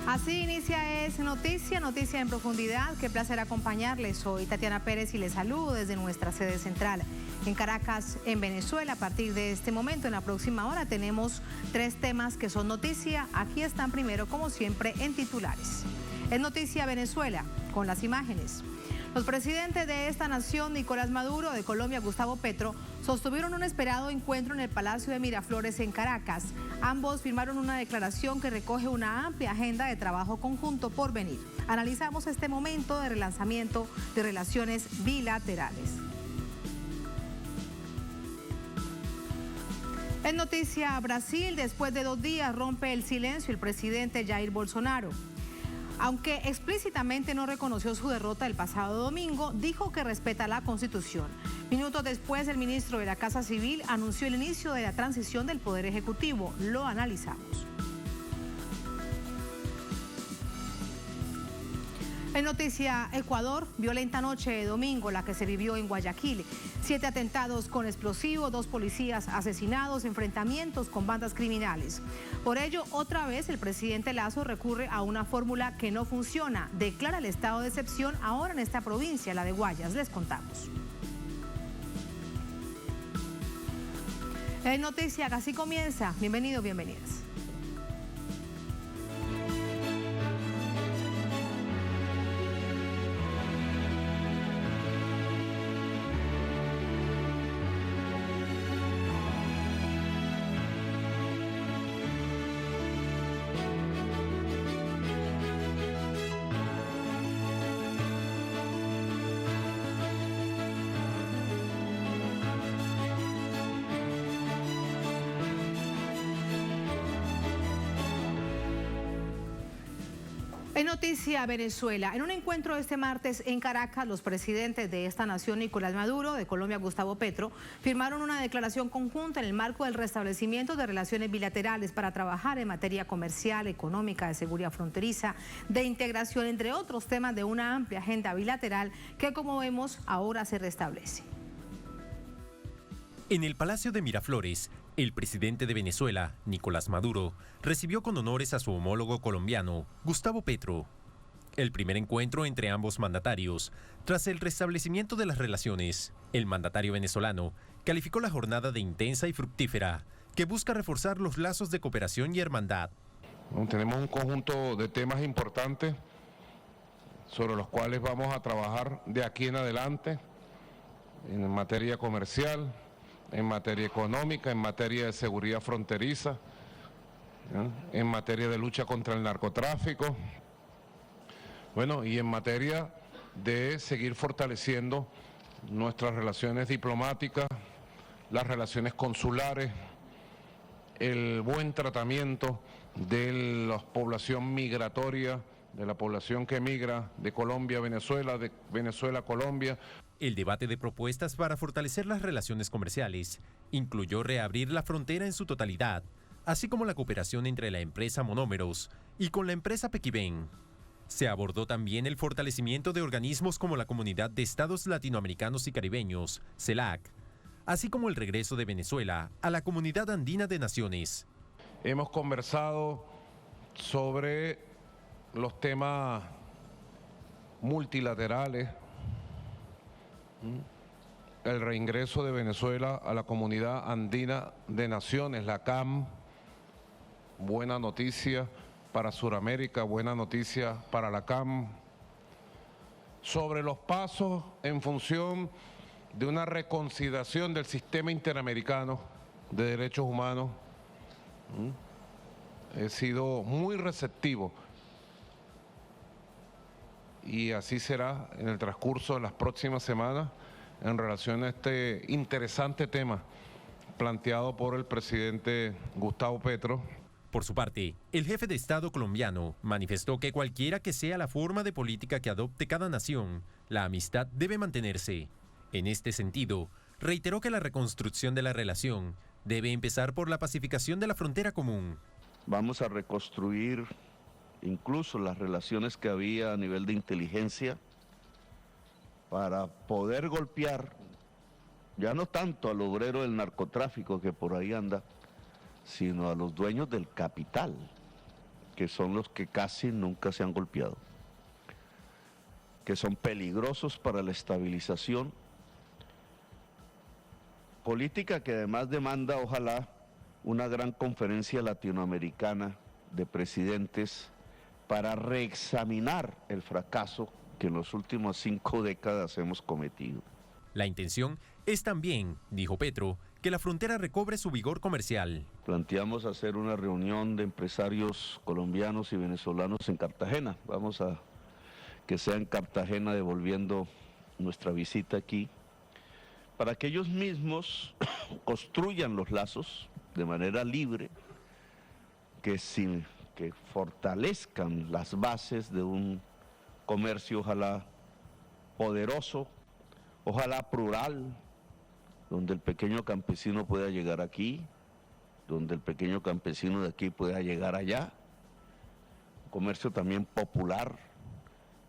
Así inicia Es Noticia, noticia en profundidad. Qué placer acompañarles. Soy Tatiana Pérez y les saludo desde nuestra sede central en Caracas, en Venezuela. A partir de este momento, en la próxima hora, tenemos 3 temas que son noticia. Aquí están primero, como siempre, en titulares. Es noticia Venezuela, con las imágenes. Los presidentes de esta nación, Nicolás Maduro, de Colombia, Gustavo Petro, sostuvieron un esperado encuentro en el Palacio de Miraflores en Caracas. Ambos firmaron una declaración que recoge una amplia agenda de trabajo conjunto por venir. Analizamos este momento de relanzamiento de relaciones bilaterales. En noticia Brasil, después de 2 días rompe el silencio el presidente Jair Bolsonaro. Aunque explícitamente no reconoció su derrota el pasado domingo, dijo que respeta la Constitución. Minutos después, el ministro de la Casa Civil anunció el inicio de la transición del Poder Ejecutivo. Lo analizamos. En noticia Ecuador, violenta noche de domingo la que se vivió en Guayaquil. 7 atentados con explosivos, 2 policías asesinados, enfrentamientos con bandas criminales. Por ello, otra vez el presidente Lasso recurre a una fórmula que no funciona. Declara el estado de excepción ahora en esta provincia, la de Guayas. Les contamos. En noticia, así comienza. Bienvenidos, bienvenidas. En noticia Venezuela, en un encuentro este martes en Caracas, los presidentes de esta nación, Nicolás Maduro, de Colombia, Gustavo Petro, firmaron una declaración conjunta en el marco del restablecimiento de relaciones bilaterales para trabajar en materia comercial, económica, de seguridad fronteriza, de integración, entre otros temas de una amplia agenda bilateral que, como vemos, ahora se restablece. En el Palacio de Miraflores, el presidente de Venezuela, Nicolás Maduro, recibió con honores a su homólogo colombiano, Gustavo Petro. El primer encuentro entre ambos mandatarios, tras el restablecimiento de las relaciones, el mandatario venezolano calificó la jornada de intensa y fructífera, que busca reforzar los lazos de cooperación y hermandad. Tenemos un conjunto de temas importantes sobre los cuales vamos a trabajar de aquí en adelante, en materia comercial, en materia económica, en materia de seguridad fronteriza, en materia de lucha contra el narcotráfico, y en materia de seguir fortaleciendo nuestras relaciones diplomáticas, las relaciones consulares, el buen tratamiento de la población migratoria, de la población que migra de Colombia a Venezuela, de Venezuela a Colombia. El debate de propuestas para fortalecer las relaciones comerciales incluyó reabrir la frontera en su totalidad, así como la cooperación entre la empresa Monómeros y con la empresa Pequiven. Se abordó también el fortalecimiento de organismos como la Comunidad de Estados Latinoamericanos y Caribeños, CELAC, así como el regreso de Venezuela a la Comunidad Andina de Naciones. Hemos conversado sobre los temas multilaterales, el reingreso de Venezuela a la Comunidad Andina de Naciones, la CAM, buena noticia para Sudamérica, buena noticia para la CAM, sobre los pasos en función de una reconsideración del sistema interamericano de derechos humanos. He sido muy receptivo y así será en el transcurso de las próximas semanas en relación a este interesante tema planteado por el presidente Gustavo Petro. Por su parte, el jefe de Estado colombiano manifestó que cualquiera que sea la forma de política que adopte cada nación, la amistad debe mantenerse. En este sentido, reiteró que la reconstrucción de la relación debe empezar por la pacificación de la frontera común. Vamos a reconstruir incluso las relaciones que había a nivel de inteligencia para poder golpear ya no tanto al obrero del narcotráfico que por ahí anda, sino a los dueños del capital, que son los que casi nunca se han golpeado, que son peligrosos para la estabilización política, que además demanda, ojalá, una gran conferencia latinoamericana de presidentes para reexaminar el fracaso que en las últimas 5 décadas hemos cometido. La intención es también, dijo Petro, que la frontera recobre su vigor comercial. Planteamos hacer una reunión de empresarios colombianos y venezolanos en Cartagena. Vamos a que sea en Cartagena, devolviendo nuestra visita aquí, para que ellos mismos construyan los lazos de manera libre, que fortalezcan las bases de un comercio ojalá poderoso, ojalá plural, donde el pequeño campesino pueda llegar aquí, donde el pequeño campesino de aquí pueda llegar allá. Comercio también popular,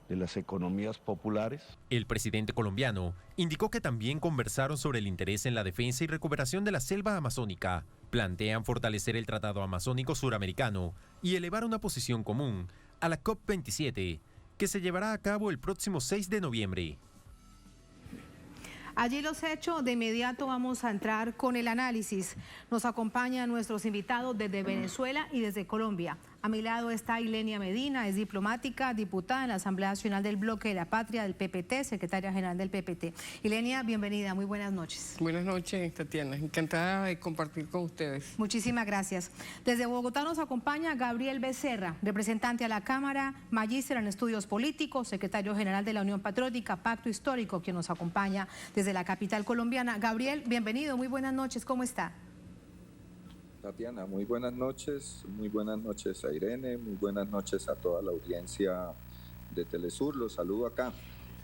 de las economías populares. El presidente colombiano indicó que también conversaron sobre el interés en la defensa y recuperación de la selva amazónica. Plantean fortalecer el Tratado Amazónico Suramericano y elevar una posición común a la COP27, que se llevará a cabo el próximo 6 de noviembre. Allí los hechos, de inmediato vamos a entrar con el análisis. Nos acompañan nuestros invitados desde Venezuela y desde Colombia. A mi lado está Ilenia Medina, es diplomática, diputada en la Asamblea Nacional del Bloque de la Patria del PPT, secretaria general del PPT. Ilenia, bienvenida, muy buenas noches. Buenas noches, Tatiana, encantada de compartir con ustedes. Muchísimas gracias. Desde Bogotá nos acompaña Gabriel Becerra, representante a la Cámara, magíster en estudios políticos, secretario general de la Unión Patriótica, Pacto Histórico, quien nos acompaña desde la capital colombiana. Gabriel, bienvenido, muy buenas noches, ¿cómo está? Tatiana, muy buenas noches a Irene, muy buenas noches a toda la audiencia de Telesur. Los saludo acá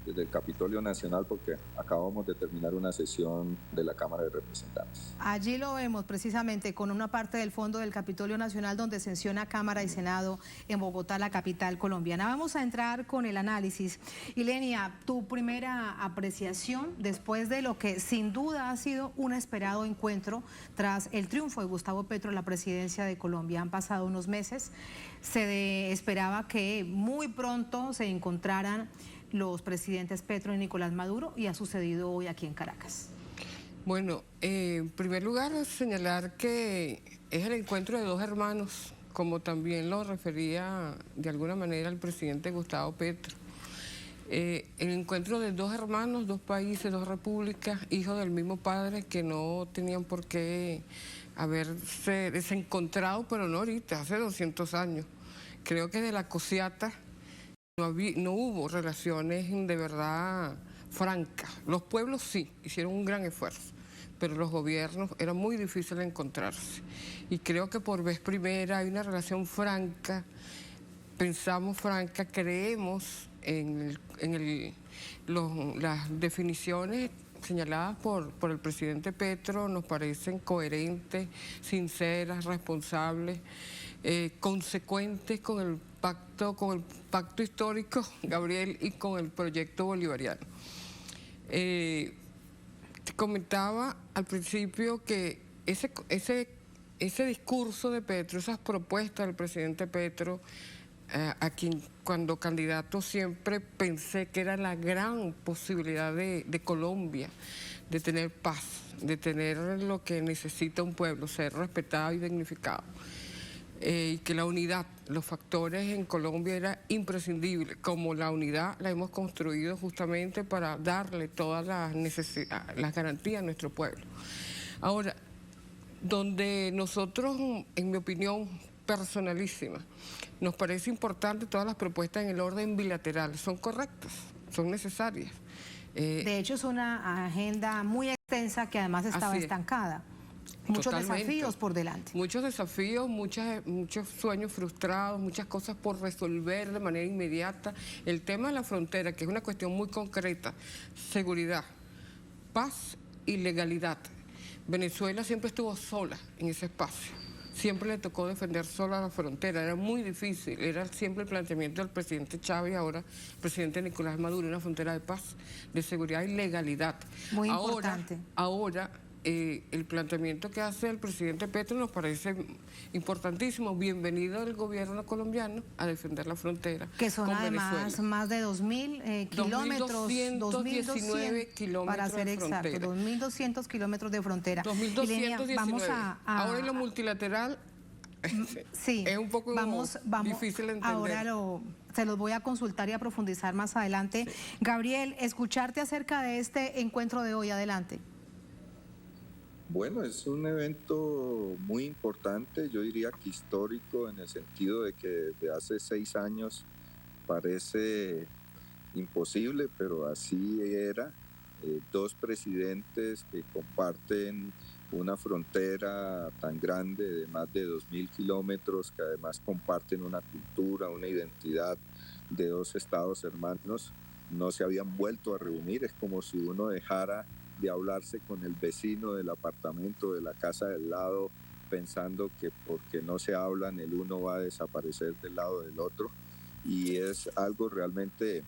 desde el Capitolio Nacional porque acabamos de terminar una sesión de la Cámara de Representantes. Allí lo vemos precisamente con una parte del fondo del Capitolio Nacional donde sesiona Cámara y Senado en Bogotá, la capital colombiana. Vamos a entrar con el análisis. Ilenia, tu primera apreciación después de lo que sin duda ha sido un esperado encuentro tras el triunfo de Gustavo Petro en la presidencia de Colombia. Han pasado unos meses, se esperaba que muy pronto se encontraran los presidentes Petro y Nicolás Maduro, y ha sucedido hoy aquí en Caracas. Bueno, en primer lugar, señalar que es el encuentro de dos hermanos, como también lo refería de alguna manera el presidente Gustavo Petro. El encuentro de dos hermanos, dos países, dos repúblicas, hijos del mismo padre, que no tenían por qué haberse desencontrado, pero no ahorita, hace 200 años. Creo que de la Cosiata no hubo relaciones de verdad francas. Los pueblos sí, hicieron un gran esfuerzo, pero los gobiernos era muy difícil encontrarse. Y creo que por vez primera hay una relación franca, pensamos franca, creemos en las definiciones señaladas por el presidente Petro, nos parecen coherentes, sinceras, responsables, consecuentes con el pacto histórico, Gabriel, y con el proyecto bolivariano. Te comentaba al principio que ese discurso de Petro, esas propuestas del presidente Petro, a quien cuando candidato siempre pensé que era la gran posibilidad de Colombia, de tener paz, de tener lo que necesita un pueblo, ser respetado y dignificado. Y que la unidad, los factores en Colombia era imprescindible, como la unidad la hemos construido justamente para darle todas las garantías a nuestro pueblo. Ahora, donde nosotros, en mi opinión personalísima, nos parece importante todas las propuestas en el orden bilateral, son correctas, son necesarias. De hecho, es una agenda muy extensa que además estaba estancada. Muchos desafíos por delante. Muchos desafíos, muchos sueños frustrados, muchas cosas por resolver de manera inmediata. El tema de la frontera, que es una cuestión muy concreta, seguridad, paz y legalidad. Venezuela siempre estuvo sola en ese espacio. Siempre le tocó defender sola la frontera, era muy difícil, era siempre el planteamiento del presidente Chávez y ahora el presidente Nicolás Maduro, una frontera de paz, de seguridad y legalidad. Muy importante. Ahora el planteamiento que hace el presidente Petro nos parece importantísimo. Bienvenido al gobierno colombiano a defender la frontera. Que son con además Venezuela. más de 2.000 kilómetros, 2.219 kilómetros para ser de exacto, frontera. 2.200 kilómetros de frontera. 2.219. Vamos Ahora en lo multilateral sí, es un poco vamos, difícil entender. Ahora se los voy a consultar y a profundizar más adelante. Sí. Gabriel, escucharte acerca de este encuentro de hoy, adelante. Bueno, es un evento muy importante, yo diría que histórico, en el sentido de que desde hace 6 años parece imposible, pero así era. 2 presidentes que comparten una frontera tan grande de más de 2.000 kilómetros, que además comparten una cultura, una identidad de 2 estados hermanos, no se habían vuelto a reunir. Es como si uno dejara de hablarse con el vecino del apartamento, de la casa del lado, pensando que porque no se hablan el uno va a desaparecer del lado del otro, y es algo realmente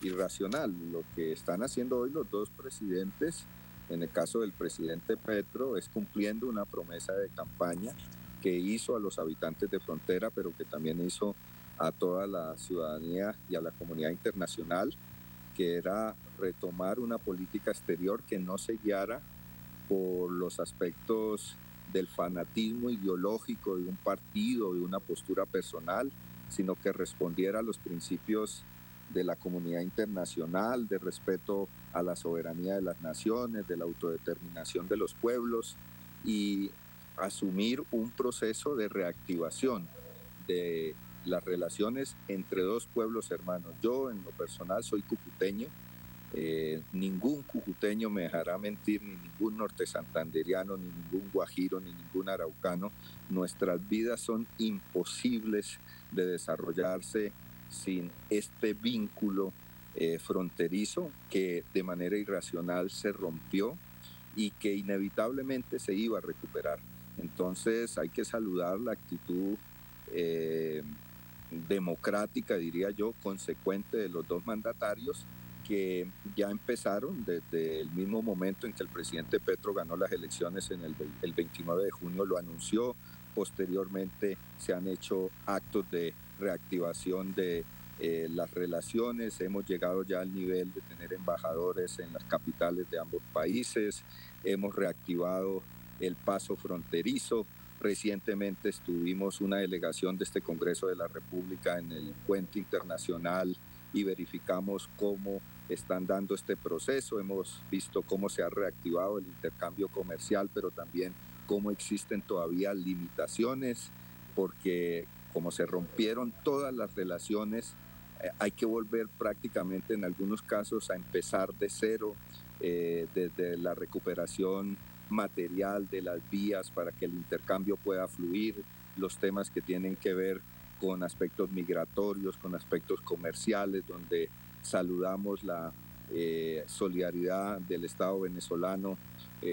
irracional. Lo que están haciendo hoy los 2 presidentes, en el caso del presidente Petro, es cumpliendo una promesa de campaña que hizo a los habitantes de frontera, pero que también hizo a toda la ciudadanía y a la comunidad internacional, que era retomar una política exterior que no se guiara por los aspectos del fanatismo ideológico de un partido, de una postura personal, sino que respondiera a los principios de la comunidad internacional, de respeto a la soberanía de las naciones, de la autodeterminación de los pueblos, y asumir un proceso de reactivación de las relaciones entre 2 pueblos hermanos. Yo, en lo personal, soy cucuteño. Ningún cucuteño me dejará mentir, ni ningún norte santanderiano, ni ningún guajiro, ni ningún araucano. Nuestras vidas son imposibles de desarrollarse sin este vínculo fronterizo que de manera irracional se rompió y que inevitablemente se iba a recuperar. Entonces hay que saludar la actitud democrática, diría yo, consecuente de los 2 mandatarios, que ya empezaron desde el mismo momento en que el presidente Petro ganó las elecciones en el 29 de junio, lo anunció. Posteriormente se han hecho actos de reactivación de las relaciones. Hemos llegado ya al nivel de tener embajadores en las capitales de ambos países. Hemos reactivado el paso fronterizo. Recientemente estuvimos una delegación de este Congreso de la República en el puente internacional y verificamos cómo están dando este proceso. Hemos visto cómo se ha reactivado el intercambio comercial, pero también cómo existen todavía limitaciones, porque como se rompieron todas las relaciones, hay que volver prácticamente en algunos casos a empezar de cero, desde la recuperación material de las vías para que el intercambio pueda fluir, los temas que tienen que ver con aspectos migratorios, con aspectos comerciales, donde saludamos la solidaridad del Estado venezolano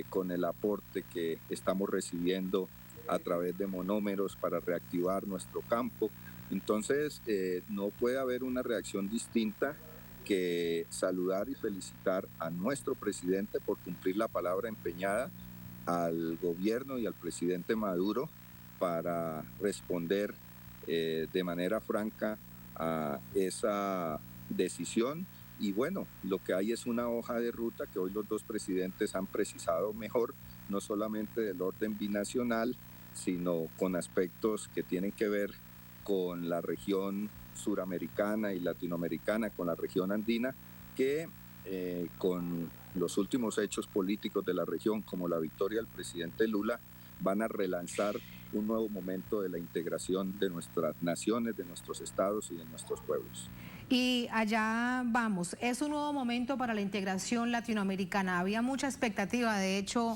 con el aporte que estamos recibiendo a través de monómeros para reactivar nuestro campo. Entonces, no puede haber una reacción distinta que saludar y felicitar a nuestro presidente por cumplir la palabra empeñada, al gobierno y al presidente Maduro para responder de manera franca a esa decisión. Y bueno, lo que hay es una hoja de ruta que hoy los 2 presidentes han precisado mejor, no solamente del orden binacional, sino con aspectos que tienen que ver con la región suramericana y latinoamericana, con la región andina, que con los últimos hechos políticos de la región, como la victoria del presidente Lula, van a relanzar un nuevo momento de la integración de nuestras naciones, de nuestros estados y de nuestros pueblos. Y allá vamos, es un nuevo momento para la integración latinoamericana. Había mucha expectativa, de hecho,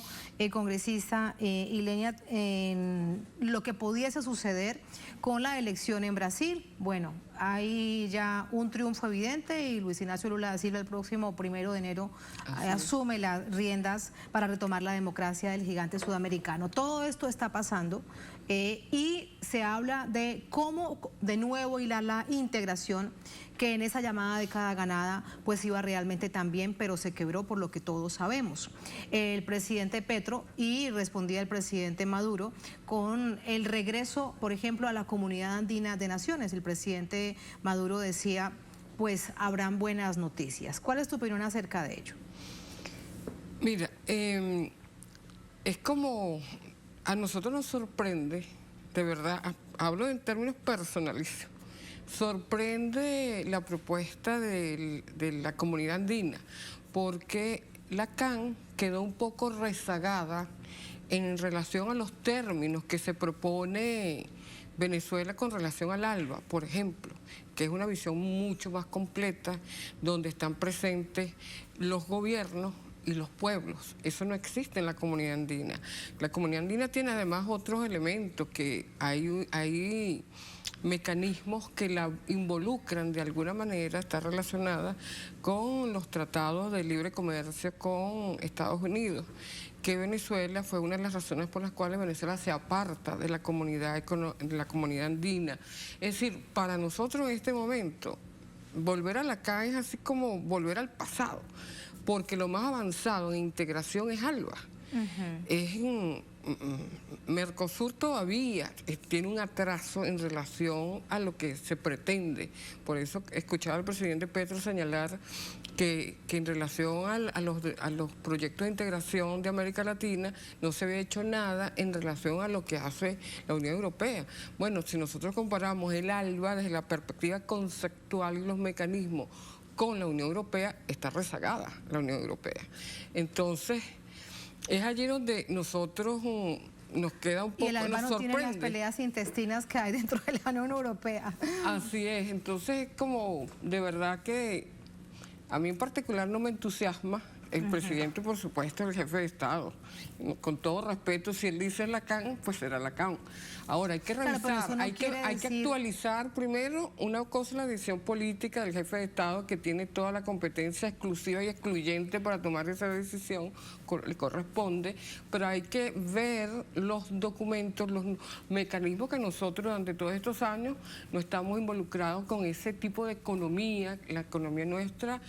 congresista Ilenia, en lo que pudiese suceder con la elección en Brasil. Bueno, hay ya un triunfo evidente y Luis Ignacio Lula da Silva el próximo 1 de enero asume las riendas para retomar la democracia del gigante sudamericano. Todo esto está pasando y se habla de cómo de nuevo hilar la integración que en esa llamada década ganada pues iba realmente tan bien, pero se quebró por lo que todos sabemos. El presidente Petro y respondía el presidente Maduro con el regreso, por ejemplo, a la Comunidad Andina de Naciones. El presidente Maduro decía, pues habrán buenas noticias. ¿Cuál es tu opinión acerca de ello? Mira, es como a nosotros nos sorprende, de verdad, hablo en términos personalísimos, sorprende la propuesta de la comunidad andina, porque la CAN quedó un poco rezagada en relación a los términos que se propone Venezuela con relación al ALBA, por ejemplo, que es una visión mucho más completa, donde están presentes los gobiernos y los pueblos. Eso no existe en la comunidad andina. La comunidad andina tiene además otros elementos, que hay mecanismos que la involucran de alguna manera, está relacionada con los tratados de libre comercio con Estados Unidos, que Venezuela fue una de las razones por las cuales Venezuela se aparta de la comunidad andina. Es decir, para nosotros en este momento, volver a la CAN es así como volver al pasado, porque lo más avanzado en integración es ALBA. Mercosur todavía tiene un atraso en relación a lo que se pretende. Por eso escuchaba al presidente Petro señalar que en relación a los proyectos de integración de América Latina no se había hecho nada en relación a lo que hace la Unión Europea. Bueno, si nosotros comparamos el ALBA desde la perspectiva conceptual y los mecanismos con la Unión Europea, está rezagada la Unión Europea. Entonces, es allí donde nosotros nos queda un poco, y el ALBA nos no tiene sorprende. las peleas intestinas que hay dentro de la Unión Europea. Así es, entonces como de verdad que a mí en particular no me entusiasma. El presidente, por supuesto, el jefe de Estado. Con todo respeto, si él dice la CAN, pues será la CAN. Ahora, hay que revisar, claro, hay que actualizar primero. Una cosa es la decisión política del jefe de Estado, que tiene toda la competencia exclusiva y excluyente para tomar esa decisión, le corresponde, pero hay que ver los documentos, los mecanismos que nosotros durante todos estos años no estamos involucrados con ese tipo de economía, la economía nuestra,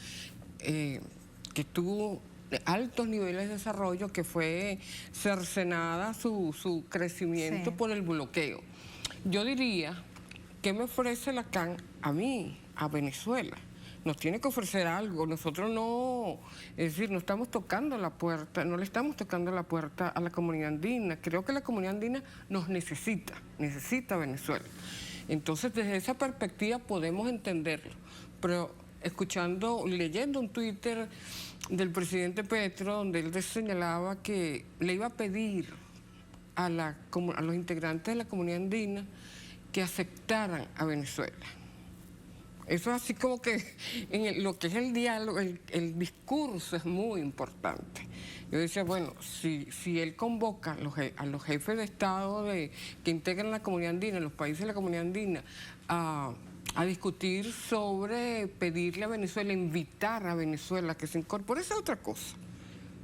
que tuvo altos niveles de desarrollo, que fue cercenada su crecimiento por el bloqueo. Yo diría, ¿qué me ofrece la CAN a mí, a Venezuela? Nos tiene que ofrecer algo. Nosotros no, es decir, no estamos tocando la puerta, no le estamos tocando la puerta a la comunidad andina. Creo que la comunidad andina nos necesita a Venezuela. Entonces, desde esa perspectiva podemos entenderlo, pero leyendo un Twitter del presidente Petro, donde él señalaba que le iba a pedir a los integrantes de la comunidad andina que aceptaran a Venezuela. Eso es así como que en lo que es el diálogo, el discurso es muy importante. Yo decía, bueno, si él convoca a los jefes de Estado que integran la comunidad andina, los países de la comunidad andina, a discutir sobre pedirle a Venezuela, invitar a Venezuela que se incorpore, esa es otra cosa.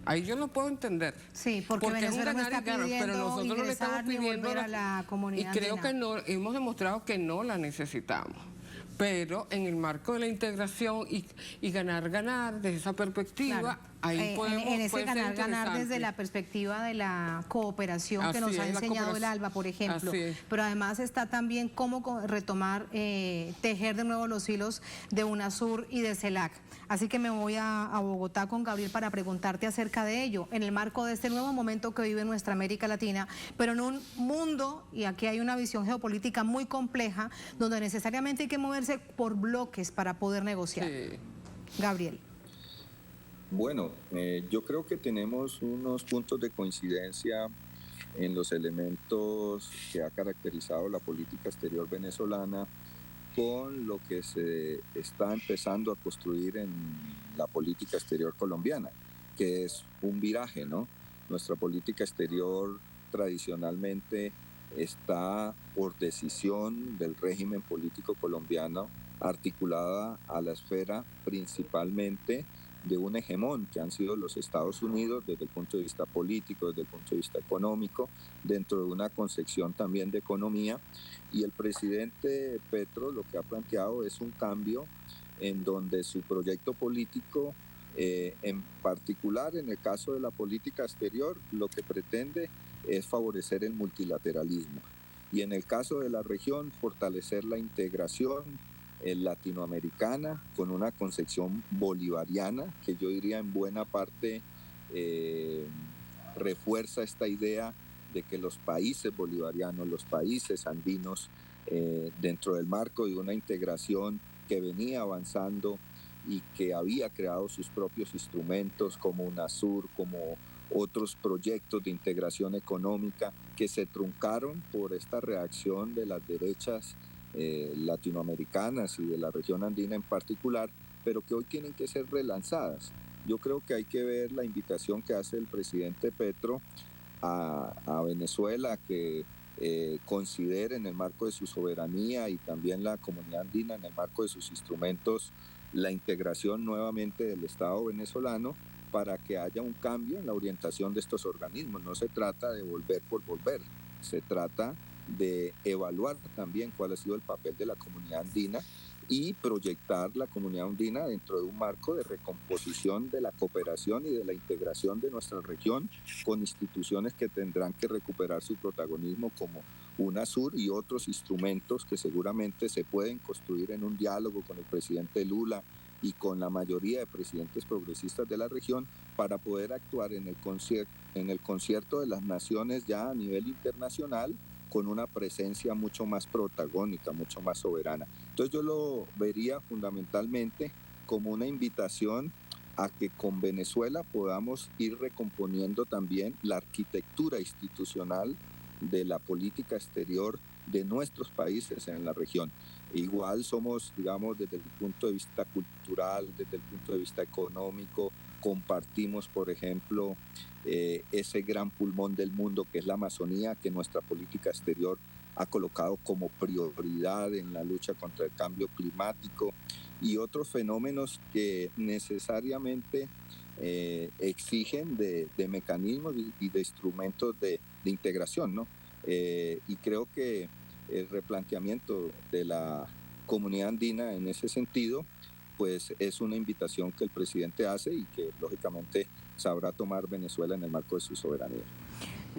Ahí yo lo puedo entender. Sí, porque Venezuela no está pidiendo pero nosotros no le estamos pidiendo a la comunidad y creo andina. que no, hemos demostrado que no la necesitamos. Pero en el marco de la integración y ganar desde esa perspectiva, claro, ahí podemos... En ese ganar desde la perspectiva de la cooperación así que nos ha es, enseñado el ALBA, por ejemplo. Pero además está también cómo retomar, tejer de nuevo los hilos de UNASUR y de CELAC. Así que me voy a Bogotá con Gabriel para preguntarte acerca de ello, en el marco de este nuevo momento que vive nuestra América Latina, pero en un mundo, y aquí hay una visión geopolítica muy compleja, donde necesariamente hay que moverse por bloques para poder negociar. Sí. Gabriel. Bueno, yo creo que tenemos unos puntos de coincidencia en los elementos que ha caracterizado la política exterior venezolana con lo que se está empezando a construir en la política exterior colombiana, que es un viraje, ¿no? Nuestra política exterior tradicionalmente está por decisión del régimen político colombiano articulada a la esfera principalmente de un hegemón que han sido los Estados Unidos desde el punto de vista político, desde el punto de vista económico, dentro de una concepción también de economía. Y el presidente Petro lo que ha planteado es un cambio en donde su proyecto político, en particular en el caso de la política exterior, lo que pretende es favorecer el multilateralismo. Y en el caso de la región, fortalecer la integración latinoamericana con una concepción bolivariana que yo diría en buena parte refuerza esta idea de que los países bolivarianos, los países andinos, dentro del marco de una integración que venía avanzando y que había creado sus propios instrumentos como UNASUR, como otros proyectos de integración económica que se truncaron por esta reacción de las derechas latinoamericanas y de la región andina en particular, pero que hoy tienen que ser relanzadas. Yo creo que hay que ver la invitación que hace el presidente Petro a Venezuela, que considere en el marco de su soberanía y también la comunidad andina en el marco de sus instrumentos la integración nuevamente del Estado venezolano para que haya un cambio en la orientación de estos organismos. No se trata de volver por volver, se trata de evaluar también cuál ha sido el papel de la comunidad andina y proyectar la comunidad andina dentro de un marco de recomposición de la cooperación y de la integración de nuestra región con instituciones que tendrán que recuperar su protagonismo como UNASUR y otros instrumentos que seguramente se pueden construir en un diálogo con el presidente Lula y con la mayoría de presidentes progresistas de la región para poder actuar en el concierto de las naciones ya a nivel internacional con una presencia mucho más protagónica, mucho más soberana. Entonces yo lo vería fundamentalmente como una invitación a que con Venezuela podamos ir recomponiendo también la arquitectura institucional de la política exterior de nuestros países en la región. Igual somos, digamos, desde el punto de vista cultural, desde el punto de vista económico, compartimos, por ejemplo, ese gran pulmón del mundo que es la Amazonía, que nuestra política exterior ha colocado como prioridad en la lucha contra el cambio climático y otros fenómenos que necesariamente exigen de mecanismos y de instrumentos de integración, ¿no? Y creo que el replanteamiento de la comunidad andina en ese sentido, pues es una invitación que el presidente hace y que lógicamente sabrá tomar Venezuela en el marco de su soberanía.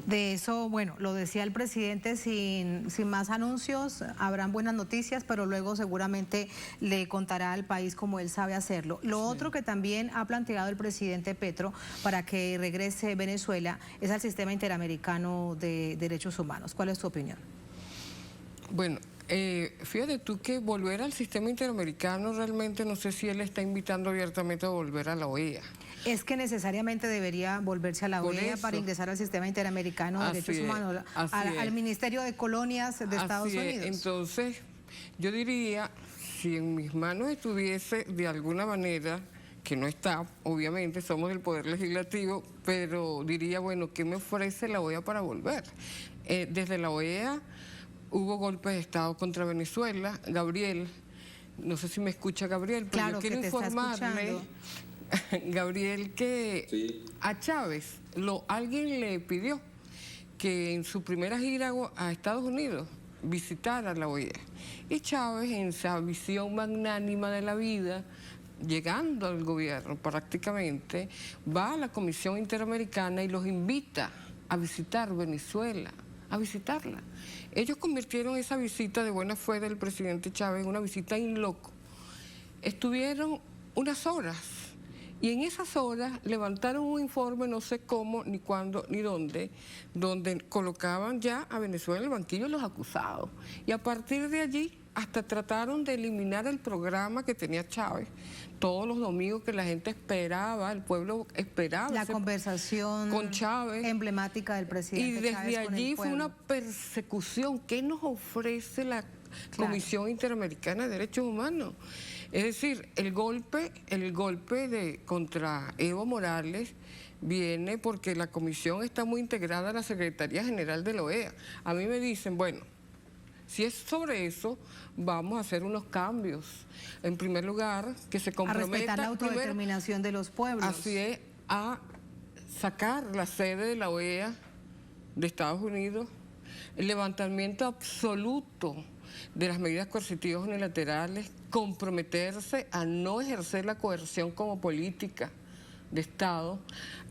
De eso, bueno, lo decía el presidente, sin más anuncios, habrán buenas noticias, pero luego seguramente le contará al país como él sabe hacerlo. Lo otro que también ha planteado el presidente Petro para que regrese Venezuela es al sistema interamericano de derechos humanos. ¿Cuál es tu opinión? Bueno, fíjate tú que volver al sistema interamericano realmente no sé si él está invitando abiertamente a volver a la OEA. Es que necesariamente debería volverse a la OEA para ingresar al sistema interamericano de derechos humanos, al Ministerio de Colonias de Estados Unidos. Entonces, yo diría, si en mis manos estuviese de alguna manera, que no está, obviamente, somos el Poder Legislativo, pero diría, bueno, ¿qué me ofrece la OEA para volver? Desde la OEA hubo golpes de Estado contra Venezuela. Gabriel, no sé si me escucha Gabriel, pero claro, yo quiero informarle, Gabriel, que sí, a Chávez alguien le pidió que en su primera gira a Estados Unidos visitara la OEA. Y Chávez, en esa visión magnánima de la vida, llegando al gobierno prácticamente, va a la Comisión Interamericana y los invita a visitar Venezuela, a visitarla. Ellos convirtieron esa visita de buena fe del presidente Chávez en una visita in loco. Estuvieron unas horas y en esas horas levantaron un informe, no sé cómo, ni cuándo, ni dónde, donde colocaban ya a Venezuela en el banquillo de los acusados. Y a partir de allí hasta trataron de eliminar el programa que tenía Chávez todos los domingos, que la gente esperaba, el pueblo esperaba. La conversación con Chávez, emblemática del presidente. Y desde Chávez allí fue una persecución. ¿Qué nos ofrece la Comisión Interamericana de Derechos Humanos? Es decir, el golpe contra Evo Morales viene porque la comisión está muy integrada a la Secretaría General de la OEA. A mí me dicen, bueno, si es sobre eso, vamos a hacer unos cambios. En primer lugar, que se comprometa... A respetar la autodeterminación de los pueblos. Así es, a sacar la sede de la OEA de Estados Unidos, el levantamiento absoluto de las medidas coercitivas unilaterales comprometerse a no ejercer la coerción como política de Estado,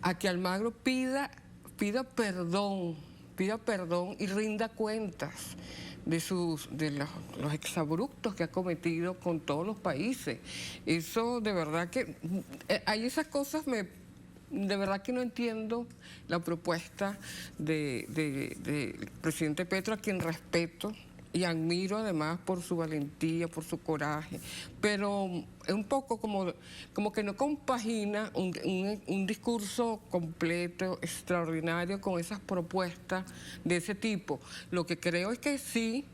a que Almagro pida perdón y rinda cuentas de los exabruptos que ha cometido con todos los países. Eso de verdad que hay esas cosas, de verdad que no entiendo la propuesta del presidente Petro, a quien respeto y admiro además por su valentía, por su coraje, pero es un poco como que no compagina un discurso completo, extraordinario, con esas propuestas de ese tipo. Lo que creo es que sí,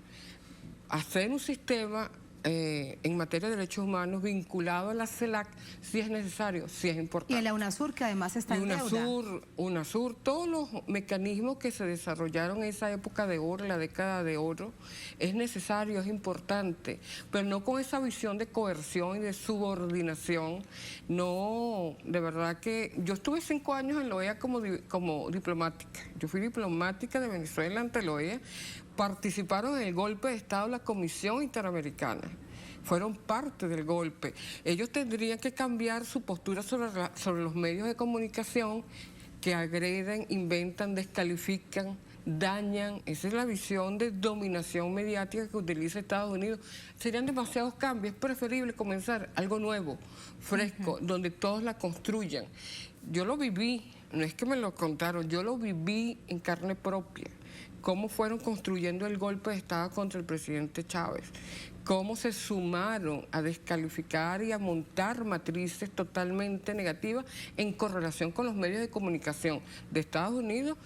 hacer un sistema en materia de derechos humanos vinculado a la CELAC sí es necesario, sí es importante. Y en la UNASUR, que además está en deuda. UNASUR, todos los mecanismos que se desarrollaron en esa época de oro, la década de oro, es necesario, es importante, pero no con esa visión de coerción y de subordinación. No, de verdad que yo estuve 5 años en la OEA como diplomática. Yo fui diplomática de Venezuela ante la OEA. Participaron en el golpe de Estado la Comisión Interamericana, fueron parte del golpe. Ellos tendrían que cambiar su postura sobre los medios de comunicación que agreden, inventan, descalifican, dañan. Esa es la visión de dominación mediática que utiliza Estados Unidos. Serían demasiados cambios, es preferible comenzar algo nuevo, fresco, donde todos la construyan. Yo lo viví, no es que me lo contaron, yo lo viví en carne propia. Cómo fueron construyendo el golpe de Estado contra el presidente Chávez, cómo se sumaron a descalificar y a montar matrices totalmente negativas en correlación con los medios de comunicación de Estados Unidos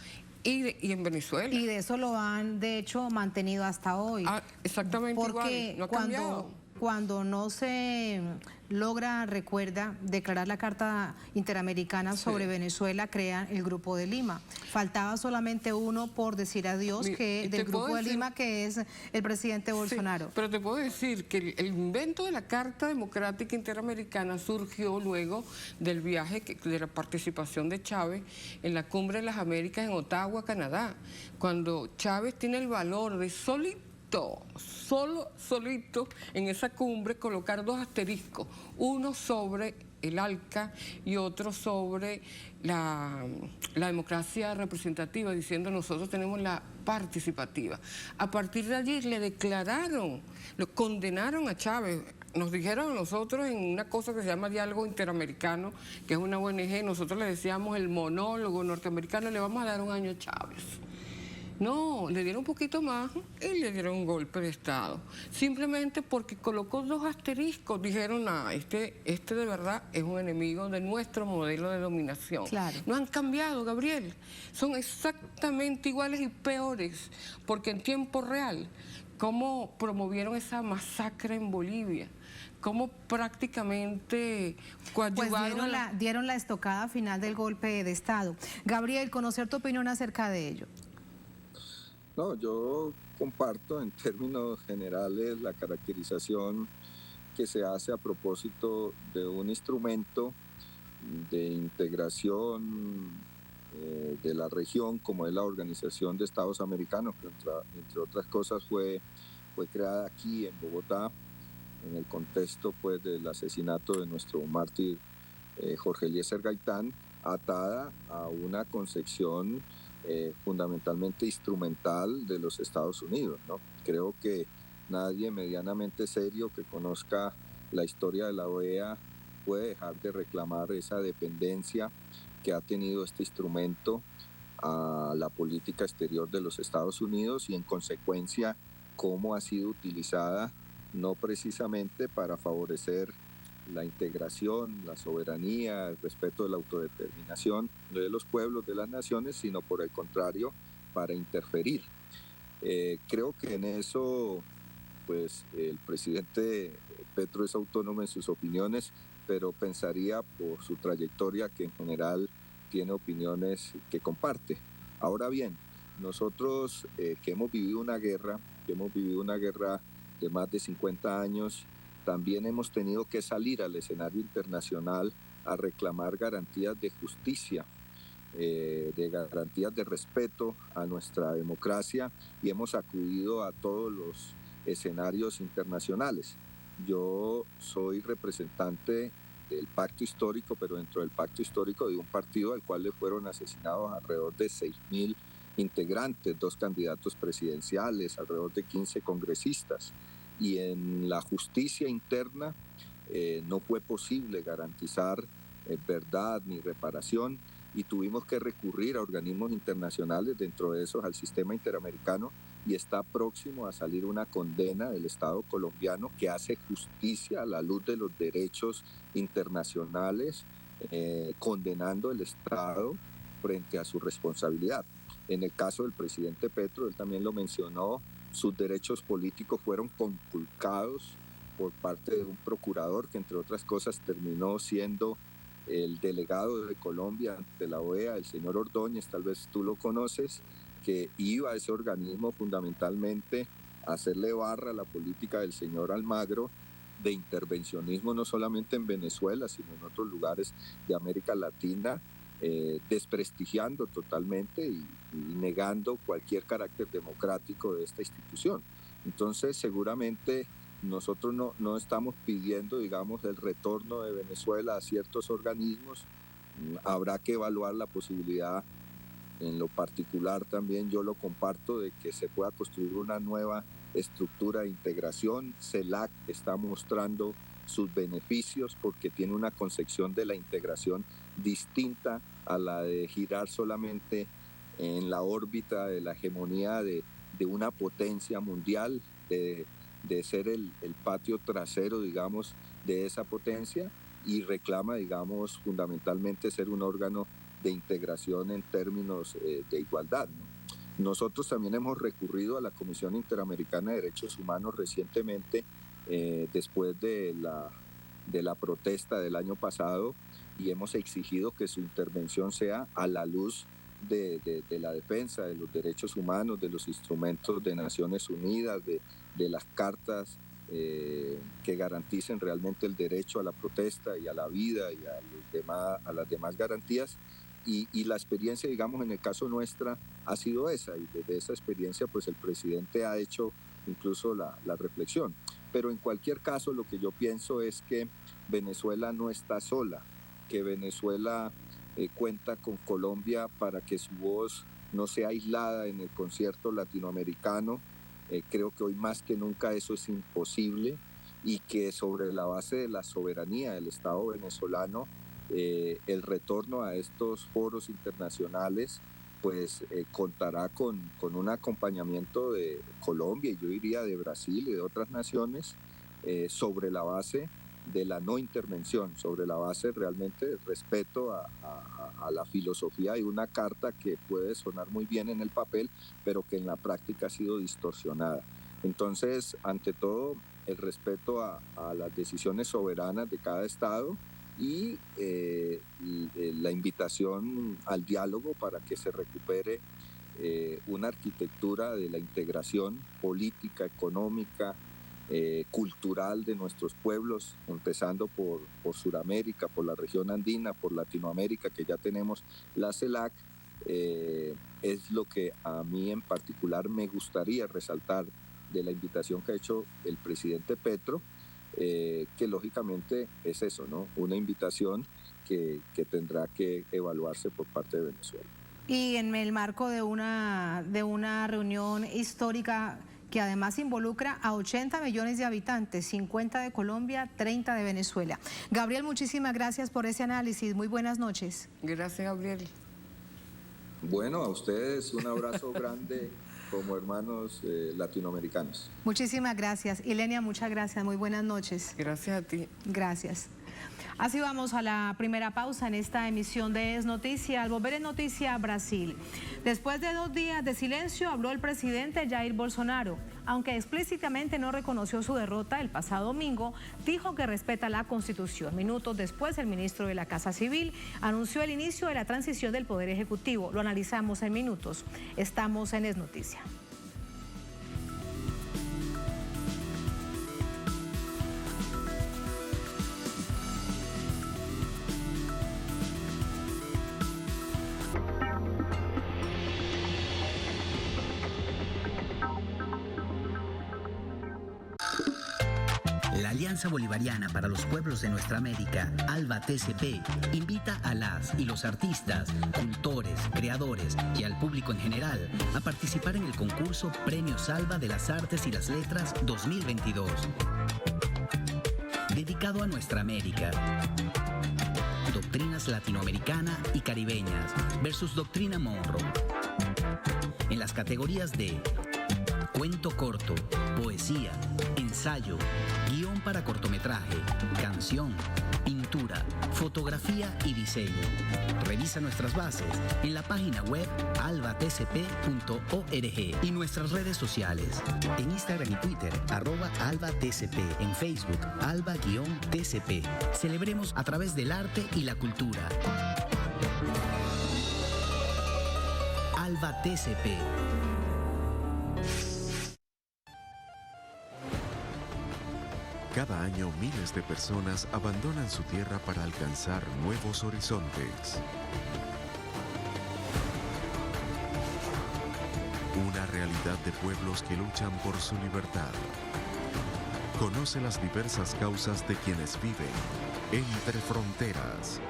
y en Venezuela. Y de eso lo han, de hecho, mantenido hasta hoy. Exactamente. Porque igual, no ha cambiado. Cuando no se logra, recuerda, declarar la Carta Interamericana sobre Venezuela, crean el Grupo de Lima. Faltaba solamente uno por decir adiós, del Grupo de Lima, que es el presidente Bolsonaro. Pero te puedo decir que el invento de la Carta Democrática Interamericana surgió luego del viaje, de la participación de Chávez en la Cumbre de las Américas en Ottawa, Canadá, cuando Chávez tiene el valor de solito en esa cumbre colocar 2 asteriscos, uno sobre el ALCA y otro sobre la democracia representativa, diciendo nosotros tenemos la participativa. A partir de allí le declararon, lo condenaron a Chávez. Nos dijeron a nosotros en una cosa que se llama Diálogo Interamericano, que es una ONG, nosotros le decíamos el monólogo norteamericano, le vamos a dar 1 año a Chávez. No, le dieron un poquito más y le dieron un golpe de Estado. Simplemente porque colocó 2 asteriscos. Dijeron, este de verdad es un enemigo de nuestro modelo de dominación. Claro. No han cambiado, Gabriel. Son exactamente iguales y peores. Porque en tiempo real, cómo promovieron esa masacre en Bolivia, cómo prácticamente coadyuvaron... Pues dieron la estocada final del golpe de Estado. Gabriel, conocer tu opinión acerca de ello. No, yo comparto en términos generales la caracterización que se hace a propósito de un instrumento de integración de la región como es la Organización de Estados Americanos, que entre otras cosas fue creada aquí en Bogotá en el contexto pues del asesinato de nuestro mártir Jorge Eliezer Gaitán, atada a una concepción fundamentalmente instrumental de los Estados Unidos, ¿no? Creo que nadie medianamente serio que conozca la historia de la OEA puede dejar de reclamar esa dependencia que ha tenido este instrumento a la política exterior de los Estados Unidos y en consecuencia cómo ha sido utilizada no precisamente para favorecer la integración, la soberanía, el respeto de la autodeterminación de los pueblos, de las naciones, sino por el contrario, para interferir. Creo que en eso, pues, el presidente Petro es autónomo en sus opiniones, pero pensaría por su trayectoria que en general tiene opiniones que comparte. Ahora bien, nosotros que hemos vivido una guerra de más de 50 años, también hemos tenido que salir al escenario internacional a reclamar garantías de justicia, de garantías de respeto a nuestra democracia y hemos acudido a todos los escenarios internacionales. Yo soy representante del pacto histórico, pero dentro del pacto histórico de un partido al cual le fueron asesinados alrededor de 6.000 integrantes, 2 candidatos presidenciales, alrededor de 15 congresistas. Y en la justicia interna no fue posible garantizar verdad ni reparación y tuvimos que recurrir a organismos internacionales, dentro de esos al sistema interamericano, y está próximo a salir una condena del Estado colombiano que hace justicia a la luz de los derechos internacionales, condenando el Estado frente a su responsabilidad. En el caso del presidente Petro, él también lo mencionó, sus derechos políticos fueron conculcados por parte de un procurador que, entre otras cosas, terminó siendo el delegado de Colombia ante la OEA, el señor Ordóñez, tal vez tú lo conoces, que iba a ese organismo fundamentalmente a hacerle barra a la política del señor Almagro de intervencionismo no solamente en Venezuela, sino en otros lugares de América Latina, desprestigiando totalmente y negando cualquier carácter democrático de esta institución. Entonces, seguramente nosotros no estamos pidiendo, digamos, el retorno de Venezuela a ciertos organismos. Habrá que evaluar la posibilidad, en lo particular también yo lo comparto, de que se pueda construir una nueva estructura de integración. CELAC está mostrando sus beneficios porque tiene una concepción de la integración distinta a la de girar solamente en la órbita de la hegemonía de una potencia mundial, de ser el patio trasero, digamos, de esa potencia, y reclama, digamos, fundamentalmente ser un órgano de integración en términos de igualdad, ¿no? Nosotros también hemos recurrido a la Comisión Interamericana de Derechos Humanos recientemente, después de la protesta del año pasado, y hemos exigido que su intervención sea a la luz de la defensa de los derechos humanos, de los instrumentos de Naciones Unidas, de las cartas que garanticen realmente el derecho a la protesta y a la vida y a las demás garantías. Y la experiencia, digamos, en el caso nuestra ha sido esa, y desde esa experiencia pues el presidente ha hecho incluso la reflexión. Pero en cualquier caso, lo que yo pienso es que Venezuela no está sola, que Venezuela cuenta con Colombia para que su voz no sea aislada en el concierto latinoamericano. Creo que hoy más que nunca eso es imposible, y que sobre la base de la soberanía del Estado venezolano, el retorno a estos foros internacionales pues contará con un acompañamiento de Colombia, y yo diría de Brasil y de otras naciones, sobre la base de la no intervención, sobre la base realmente del respeto a la filosofía de una carta que puede sonar muy bien en el papel, pero que en la práctica ha sido distorsionada. Entonces, ante todo, el respeto a las decisiones soberanas de cada Estado, y la invitación al diálogo para que se recupere una arquitectura de la integración política, económica, cultural de nuestros pueblos, empezando por Sudamérica, por la región andina, por Latinoamérica, que ya tenemos la CELAC. Es lo que a mí en particular me gustaría resaltar de la invitación que ha hecho el presidente Petro, que lógicamente es eso, ¿no? Una invitación que tendrá que evaluarse por parte de Venezuela. Y en el marco de una reunión histórica que además involucra a 80 millones de habitantes, 50 de Colombia, 30 de Venezuela. Gabriel, muchísimas gracias por ese análisis. Muy buenas noches. Gracias, Gabriel. Bueno, a ustedes un abrazo grande como hermanos latinoamericanos. Muchísimas gracias. Ilenia, muchas gracias. Muy buenas noches. Gracias a ti. Gracias. Así vamos a la primera pausa en esta emisión de Es Noticia. Al volver en Noticia Brasil. Después de 2 días de silencio, habló el presidente Jair Bolsonaro. Aunque explícitamente no reconoció su derrota el pasado domingo, dijo que respeta la Constitución. Minutos después, el ministro de la Casa Civil anunció el inicio de la transición del Poder Ejecutivo. Lo analizamos en minutos. Estamos en Es Noticia. La alianza Alianza Bolivariana para los Pueblos de Nuestra América, ALBA TCP, invita a las y los artistas, cultores, creadores y al público en general a participar en el concurso Premios ALBA de las Artes y las Letras 2022. Dedicado a nuestra América. Doctrinas latinoamericana y caribeñas versus doctrina Monroe. En las categorías de cuento corto, poesía, ensayo, guión para cortometraje, canción, pintura, fotografía y diseño. Revisa nuestras bases en la página web albatcp.org y nuestras redes sociales. En Instagram y Twitter, @albatcp, en Facebook, alba-tcp. Celebremos a través del arte y la cultura. ALBA TCP. Cada año miles de personas abandonan su tierra para alcanzar nuevos horizontes. Una realidad de pueblos que luchan por su libertad. Conoce las diversas causas de quienes viven entre fronteras.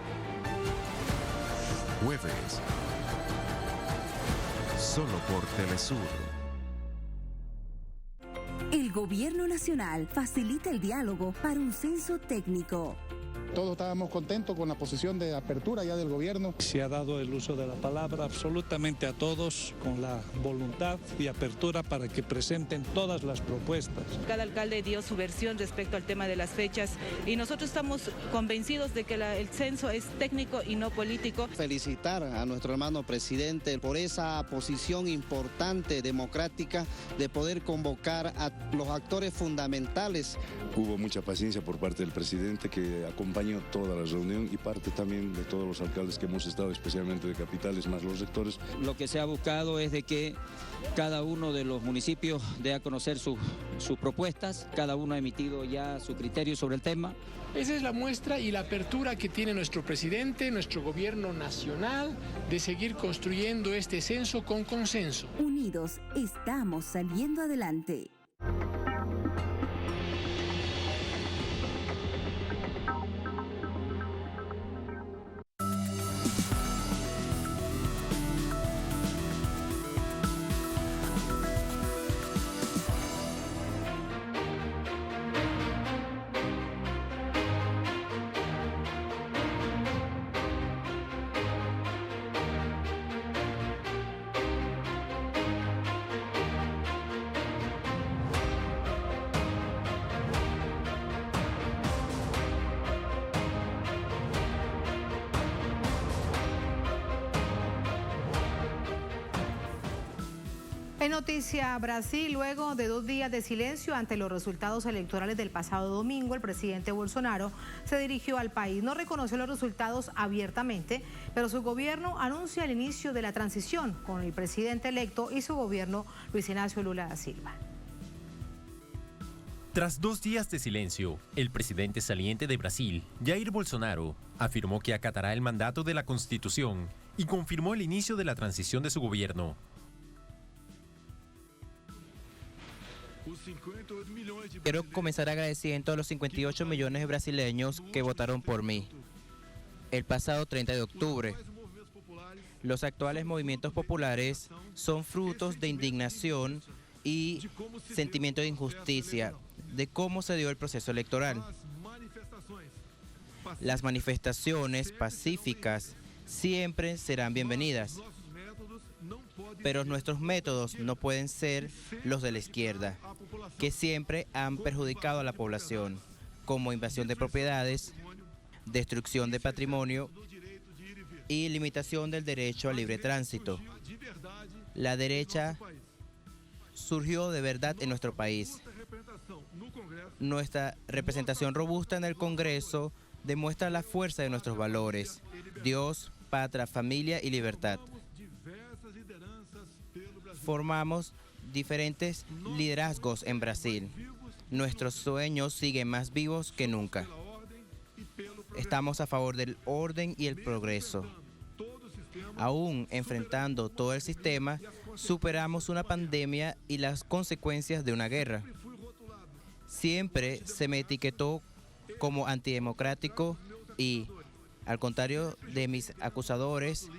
Jueves. Solo por Telesur. El Gobierno Nacional facilita el diálogo para un censo técnico. Todos estábamos contentos con la posición de apertura ya del gobierno. Se ha dado el uso de la palabra absolutamente a todos con la voluntad y apertura para que presenten todas las propuestas. Cada alcalde dio su versión respecto al tema de las fechas y nosotros estamos convencidos de que el censo es técnico y no político. Felicitar a nuestro hermano presidente por esa posición importante, democrática, de poder convocar a los actores fundamentales. Hubo mucha paciencia por parte del presidente que acompañó toda la reunión y parte también de todos los alcaldes que hemos estado, especialmente de capitales, más los sectores. Lo que se ha buscado es de que cada uno de los municipios dé a conocer sus propuestas, cada uno ha emitido ya su criterio sobre el tema. Esa es la muestra y la apertura que tiene nuestro presidente, nuestro gobierno nacional, de seguir construyendo este censo con consenso. Unidos, estamos saliendo adelante. En noticia Brasil, luego de 2 días de silencio ante los resultados electorales del pasado domingo, el presidente Bolsonaro se dirigió al país. No reconoció los resultados abiertamente, pero su gobierno anuncia el inicio de la transición con el presidente electo y su gobierno, Luis Inácio Lula da Silva. Tras 2 días de silencio, el presidente saliente de Brasil, Jair Bolsonaro, afirmó que acatará el mandato de la Constitución y confirmó el inicio de la transición de su gobierno. Quiero comenzar agradeciendo a los 58 millones de brasileños que votaron por mí el pasado 30 de octubre. Los actuales movimientos populares son frutos de indignación y sentimiento de injusticia de cómo se dio el proceso electoral. Las manifestaciones pacíficas siempre serán bienvenidas, pero nuestros métodos no pueden ser los de la izquierda, que siempre han perjudicado a la población, como invasión de propiedades, destrucción de patrimonio y limitación del derecho al libre tránsito. La derecha surgió de verdad en nuestro país. Nuestra representación robusta en el Congreso demuestra la fuerza de nuestros valores: Dios, patria, familia y libertad. Formamos diferentes liderazgos en Brasil. Nuestros sueños siguen más vivos que nunca. Estamos a favor del orden y el progreso. Aún enfrentando todo el sistema, superamos una pandemia y las consecuencias de una guerra. siempre se me etiquetó como antidemocrático y, al contrario de mis acusadores,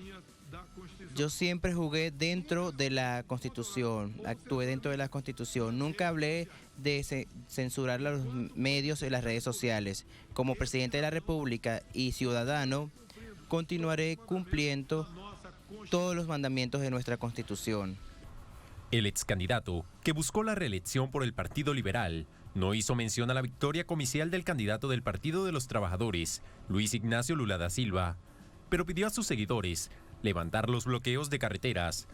yo siempre jugué dentro de la Constitución, actué dentro de la Constitución. Nunca hablé de censurar los medios y las redes sociales. Como presidente de la República y ciudadano, continuaré cumpliendo todos los mandamientos de nuestra Constitución. El ex candidato, que buscó la reelección por el Partido Liberal, no hizo mención a la victoria comicial del candidato del Partido de los Trabajadores, Luis Ignacio Lula da Silva, pero pidió a sus seguidores levantar los bloqueos de carreteras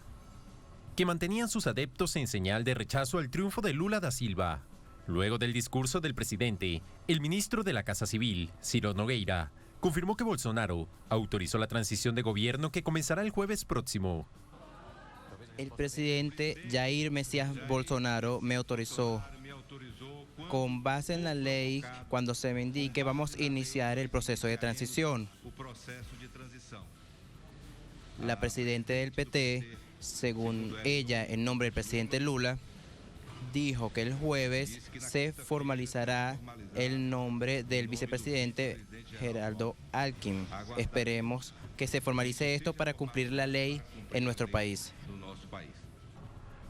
que mantenían sus adeptos en señal de rechazo al triunfo de Lula da Silva. Luego del discurso del presidente, el ministro de la Casa Civil, Ciro Nogueira, confirmó que Bolsonaro autorizó la transición de gobierno que comenzará el jueves próximo. El presidente Jair Mesías Bolsonaro me autorizó, con base en la ley, cuando se me indique, vamos a iniciar el proceso de transición. La presidenta del PT, según ella, en nombre del presidente Lula, dijo que el jueves se formalizará el nombre del vicepresidente Geraldo Alckmin. Esperemos que se formalice esto para cumplir la ley en nuestro país.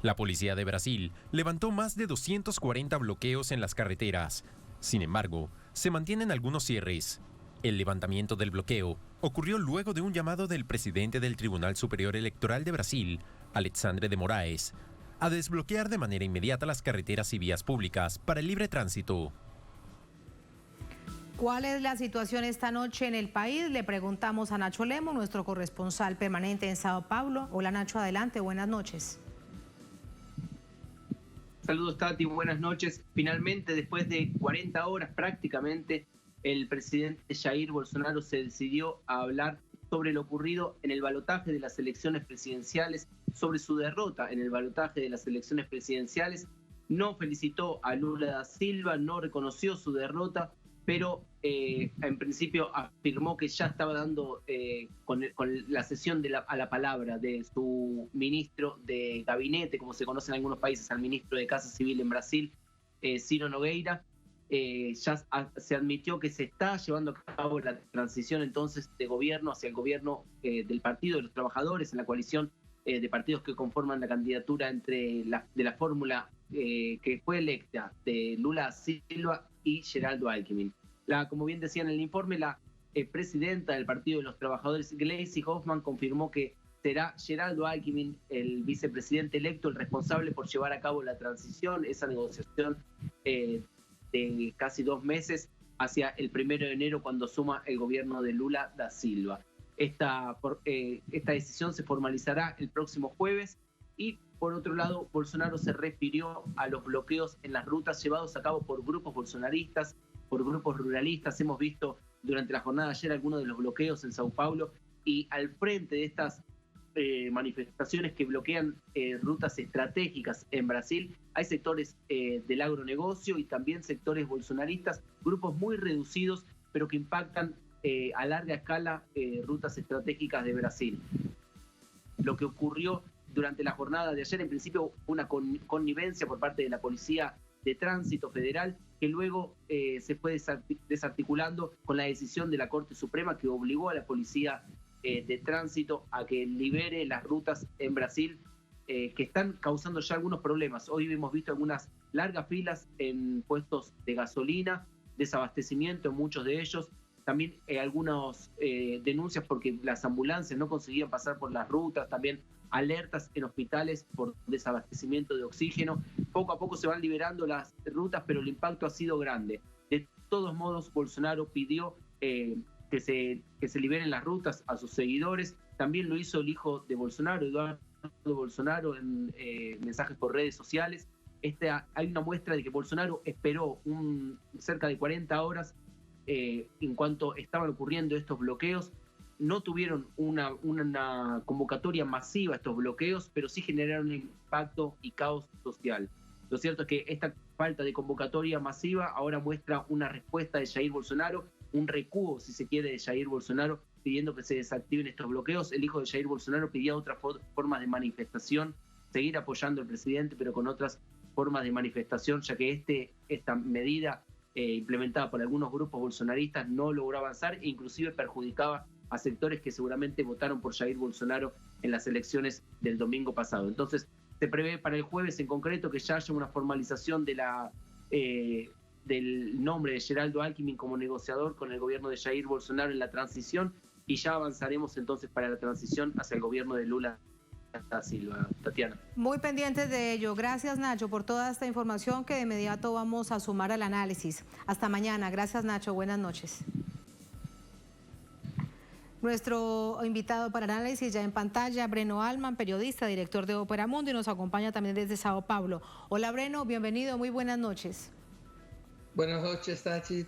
La policía de Brasil levantó más de 240 bloqueos en las carreteras. Sin embargo, se mantienen algunos cierres. El levantamiento del bloqueo ocurrió luego de un llamado del presidente del Tribunal Superior Electoral de Brasil, Alexandre de Moraes, a desbloquear de manera inmediata las carreteras y vías públicas para el libre tránsito. ¿Cuál es la situación esta noche en el país? Le preguntamos a Nacho Lemo, nuestro corresponsal permanente en Sao Paulo. Hola Nacho, adelante, buenas noches. Saludos Tati, buenas noches. Finalmente, después de 40 horas prácticamente, el presidente Jair Bolsonaro se decidió a hablar sobre lo ocurrido en el balotaje de las elecciones presidenciales, sobre su derrota en el balotaje de las elecciones presidenciales. No felicitó a Lula da Silva, no reconoció su derrota, pero en principio afirmó que ya estaba dando con la cesión a la palabra de su ministro de gabinete, como se conoce en algunos países, al ministro de Casa Civil en Brasil, Ciro Nogueira. Ya se admitió que se está llevando a cabo la transición entonces de gobierno hacia el gobierno del Partido de los Trabajadores, en la coalición de partidos que conforman la candidatura de la fórmula que fue electa de Lula da Silva y Geraldo Alckmin. Como bien decía en el informe, la presidenta del Partido de los Trabajadores, Gleisi Hoffmann, confirmó que será Geraldo Alckmin, el vicepresidente electo, el responsable por llevar a cabo la transición, esa negociación de casi 2 meses hacia el 1 de enero, cuando suma el gobierno de Lula da Silva. Esta decisión se formalizará el próximo jueves. Y por otro lado, Bolsonaro se refirió a los bloqueos en las rutas llevados a cabo por grupos bolsonaristas, por grupos ruralistas. Hemos visto durante la jornada de ayer algunos de los bloqueos en Sao Paulo, y al frente de estas manifestaciones que bloquean rutas estratégicas en Brasil, hay sectores del agronegocio y también sectores bolsonaristas, grupos muy reducidos, pero que impactan a larga escala rutas estratégicas de Brasil. Lo que ocurrió durante la jornada de ayer, en principio, una connivencia por parte de la Policía de Tránsito Federal, que luego se fue desarticulando con la decisión de la Corte Suprema, que obligó a la Policía de Tránsito a que libere las rutas en Brasil, que están causando ya algunos problemas. Hoy hemos visto algunas largas filas en puestos de gasolina, desabastecimiento en muchos de ellos, también algunas denuncias porque las ambulancias no conseguían pasar por las rutas, también alertas en hospitales por desabastecimiento de oxígeno. Poco a poco se van liberando las rutas, pero el impacto ha sido grande. De todos modos, Bolsonaro pidió que se liberen las rutas a sus seguidores. También lo hizo el hijo de Bolsonaro, Eduardo Bolsonaro, en mensajes por redes sociales. Hay una muestra de que Bolsonaro esperó cerca de 40 horas en cuanto estaban ocurriendo estos bloqueos. No tuvieron una convocatoria masiva a estos bloqueos, pero sí generaron un impacto y caos social. Lo cierto es que esta falta de convocatoria masiva ahora muestra una respuesta de Jair Bolsonaro, un recuo, si se quiere, de Jair Bolsonaro, pidiendo que se desactiven estos bloqueos. El hijo de Jair Bolsonaro pedía otras formas de manifestación, seguir apoyando al presidente, pero con otras formas de manifestación, ya que esta medida implementada por algunos grupos bolsonaristas no logró avanzar e inclusive perjudicaba a sectores que seguramente votaron por Jair Bolsonaro en las elecciones del domingo pasado. Entonces, se prevé para el jueves en concreto que ya haya una formalización de del nombre de Geraldo Alckmin como negociador con el gobierno de Jair Bolsonaro en la transición, y ya avanzaremos entonces para la transición hacia el gobierno de Lula da Silva. Tatiana. Muy pendientes de ello. Gracias, Nacho, por toda esta información que de inmediato vamos a sumar al análisis. Hasta mañana. Gracias, Nacho. Buenas noches. Nuestro invitado para análisis ya en pantalla, Breno Alman, periodista, director de Ópera Mundo, y nos acompaña también desde Sao Paulo. Hola, Breno, bienvenido, muy buenas noches. Buenas noches, Tati.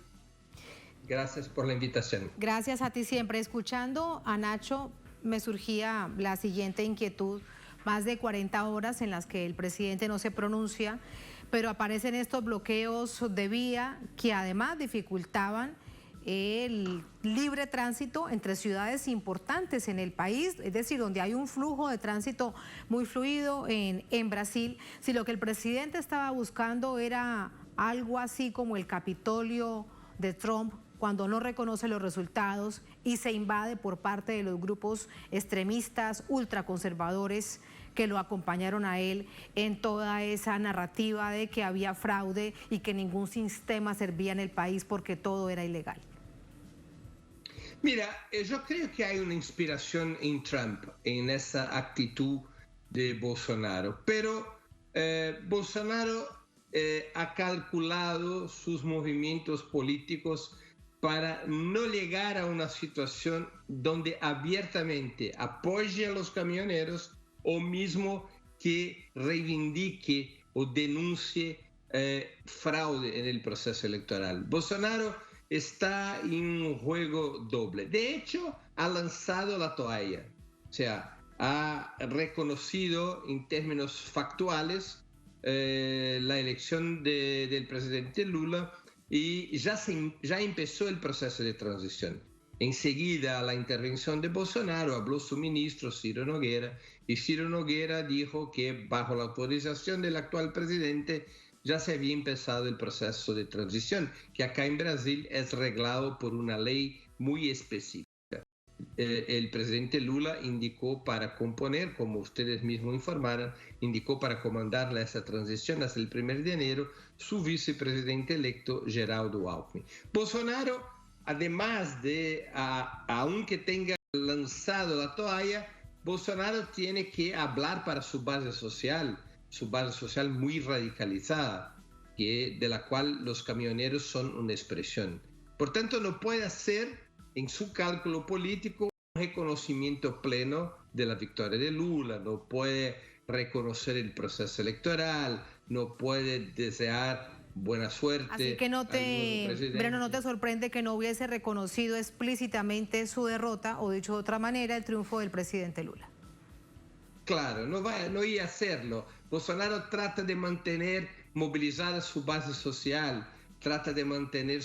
Gracias por la invitación. Gracias a ti siempre. Escuchando a Nacho, me surgía la siguiente inquietud: más de 40 horas en las que el presidente no se pronuncia, pero aparecen estos bloqueos de vía que además dificultaban el libre tránsito entre ciudades importantes en el país, es decir, donde hay un flujo de tránsito muy fluido en Brasil. Si lo que el presidente estaba buscando era algo así como el Capitolio de Trump, cuando no reconoce los resultados y se invade por parte de los grupos extremistas, ultraconservadores que lo acompañaron a él en toda esa narrativa de que había fraude y que ningún sistema servía en el país porque todo era ilegal. Mira, yo creo que hay una inspiración en Trump, en esa actitud de Bolsonaro, pero Bolsonaro ha calculado sus movimientos políticos para no llegar a una situación donde abiertamente apoye a los camioneros o mismo que reivindique o denuncie fraude en el proceso electoral. Bolsonaro está en un juego doble. De hecho, ha lanzado la toalla, o sea, ha reconocido en términos factuales la elección del presidente Lula, y ya empezó el proceso de transición. Enseguida, la intervención de Bolsonaro, habló su ministro Ciro Nogueira, y Ciro Nogueira dijo que bajo la autorización del actual presidente ya se había empezado el proceso de transición, que acá en Brasil es reglado por una ley muy específica. El presidente Lula indicó para componer, como ustedes mismos informaron, indicó para comandarle esa transición hasta el 1 de enero su vicepresidente electo Geraldo Alckmin. Bolsonaro, además de, aunque tenga lanzado la toalla, Bolsonaro tiene que hablar para su base social muy radicalizada, de la cual los camioneros son una expresión. Por tanto, no puede hacer en su cálculo político un reconocimiento pleno de la victoria de Lula, no puede reconocer el proceso electoral, no puede desear buena suerte. Así que Breno, ¿no te sorprende que no hubiese reconocido explícitamente su derrota, o dicho de otra manera, el triunfo del presidente Lula? Claro, no iba a hacerlo. Bolsonaro trata de mantener movilizada su base social, trata de mantener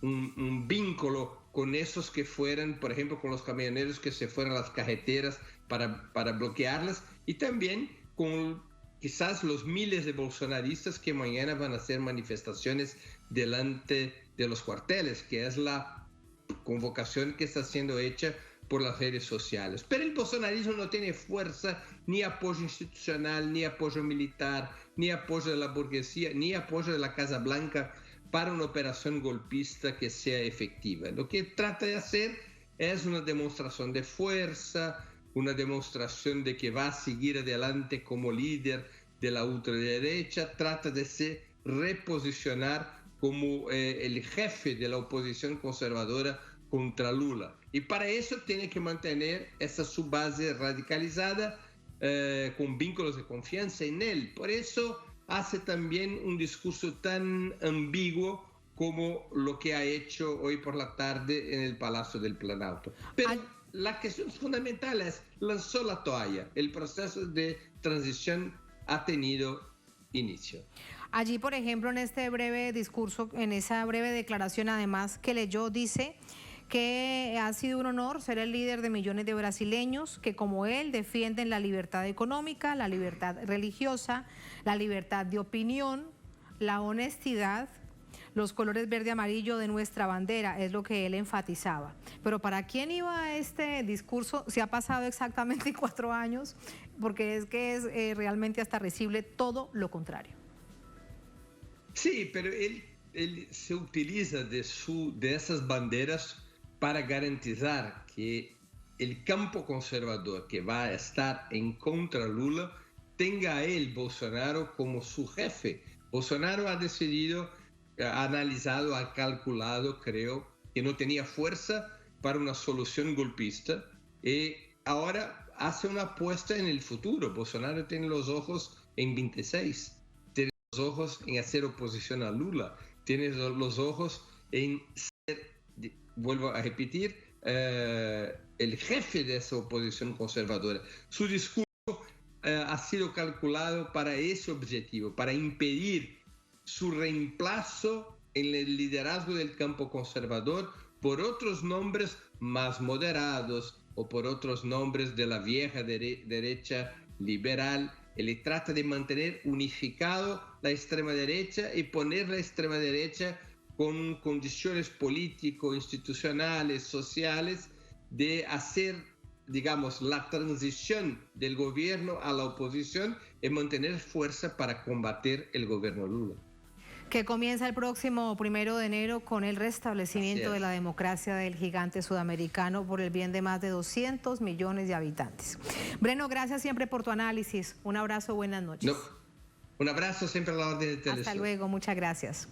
un vínculo con esos que fueran, por ejemplo, con los camioneros que se fueran a las carreteras para bloquearlas, y también con quizás los miles de bolsonaristas que mañana van a hacer manifestaciones delante de los cuarteles, que es la convocación que está siendo hecha por las redes sociales. Pero el bolsonarismo no tiene fuerza, ni apoyo institucional, ni apoyo militar, ni apoyo de la burguesía, ni apoyo de la Casa Blanca para una operación golpista que sea efectiva. Lo que trata de hacer es una demostración de fuerza, una demostración de que va a seguir adelante como líder de la ultraderecha, trata de se reposicionar como el jefe de la oposición conservadora contra Lula. Y para eso tiene que mantener esa su base radicalizada con vínculos de confianza en él. Por eso hace también un discurso tan ambiguo como lo que ha hecho hoy por la tarde en el Palacio del Planalto. Pero la cuestión fundamental es, lanzó la toalla, el proceso de transición ha tenido inicio. Allí, por ejemplo, en este breve discurso, en esa breve declaración además que leyó, dice que ha sido un honor ser el líder de millones de brasileños que como él defienden la libertad económica, la libertad religiosa, la libertad de opinión, la honestidad, los colores verde y amarillo de nuestra bandera, es lo que él enfatizaba. Pero ¿para quién iba este discurso? Se ha pasado exactamente 4 años, porque es que es realmente hasta risible todo lo contrario. Sí, pero él se utiliza de esas banderas para garantizar que el campo conservador que va a estar en contra Lula tenga a él, Bolsonaro, como su jefe. Bolsonaro ha decidido, ha analizado, ha calculado, creo, que no tenía fuerza para una solución golpista y ahora hace una apuesta en el futuro. Bolsonaro tiene los ojos en 26, tiene los ojos en hacer oposición a Lula, tiene los ojos en ser, vuelvo a repetir, el jefe de esa oposición conservadora. Su discurso ha sido calculado para ese objetivo, para impedir su reemplazo en el liderazgo del campo conservador por otros nombres más moderados o por otros nombres de la vieja derecha liberal. Él trata de mantener unificado la extrema derecha y poner la extrema derecha con condiciones político-institucionales, sociales, de hacer, digamos, la transición del gobierno a la oposición y mantener fuerza para combatir el gobierno Lula. Que comienza el próximo 1 de enero con el restablecimiento de la democracia del gigante sudamericano por el bien de más de 200 millones de habitantes. Breno, gracias siempre por tu análisis. Un abrazo, buenas noches. Un abrazo, siempre a la orden de Telesur. Hasta luego, muchas gracias.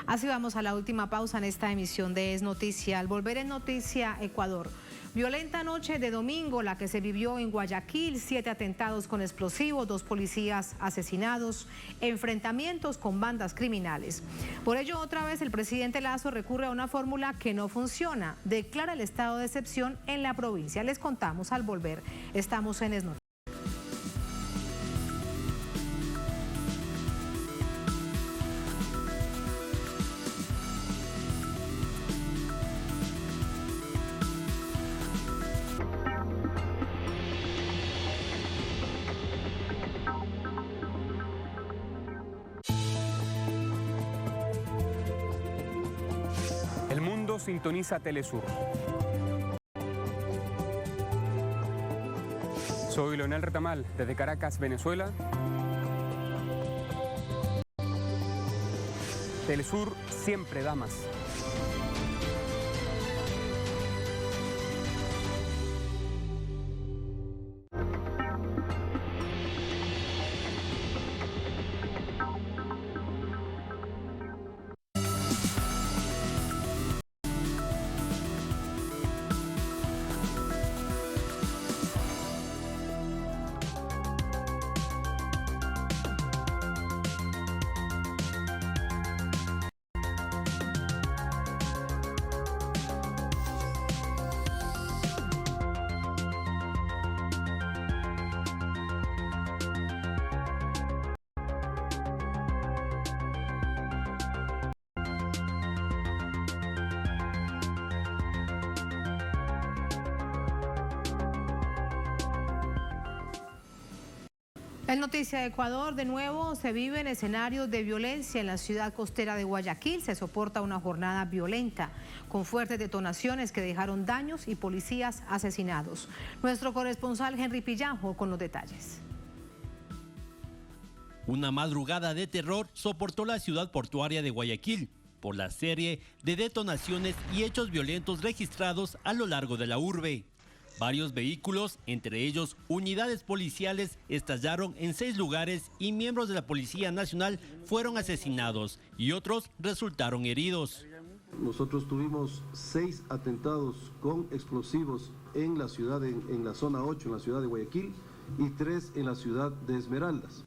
Así vamos a la última pausa en esta emisión de Es Noticia. Al volver en Noticia, Ecuador. Violenta noche de domingo la que se vivió en Guayaquil, 7 atentados con explosivos, 2 policías asesinados, enfrentamientos con bandas criminales. Por ello, otra vez el presidente Lazo recurre a una fórmula que no funciona, declara el estado de excepción en la provincia. Les contamos al volver. Estamos en Es Noticia. Sintoniza Telesur. Soy Leonel Retamal, desde Caracas, Venezuela. Telesur siempre da más. En Noticia de Ecuador, de nuevo, se viven escenarios de violencia en la ciudad costera de Guayaquil. Se soporta una jornada violenta con fuertes detonaciones que dejaron daños y policías asesinados. Nuestro corresponsal Henry Pillajo con los detalles. Una madrugada de terror soportó la ciudad portuaria de Guayaquil por la serie de detonaciones y hechos violentos registrados a lo largo de la urbe. Varios vehículos, entre ellos unidades policiales, estallaron en 6 lugares y miembros de la Policía Nacional fueron asesinados y otros resultaron heridos. Nosotros tuvimos 6 atentados con explosivos en la ciudad, en la zona 8, en la ciudad de Guayaquil, y 3 en la ciudad de Esmeraldas.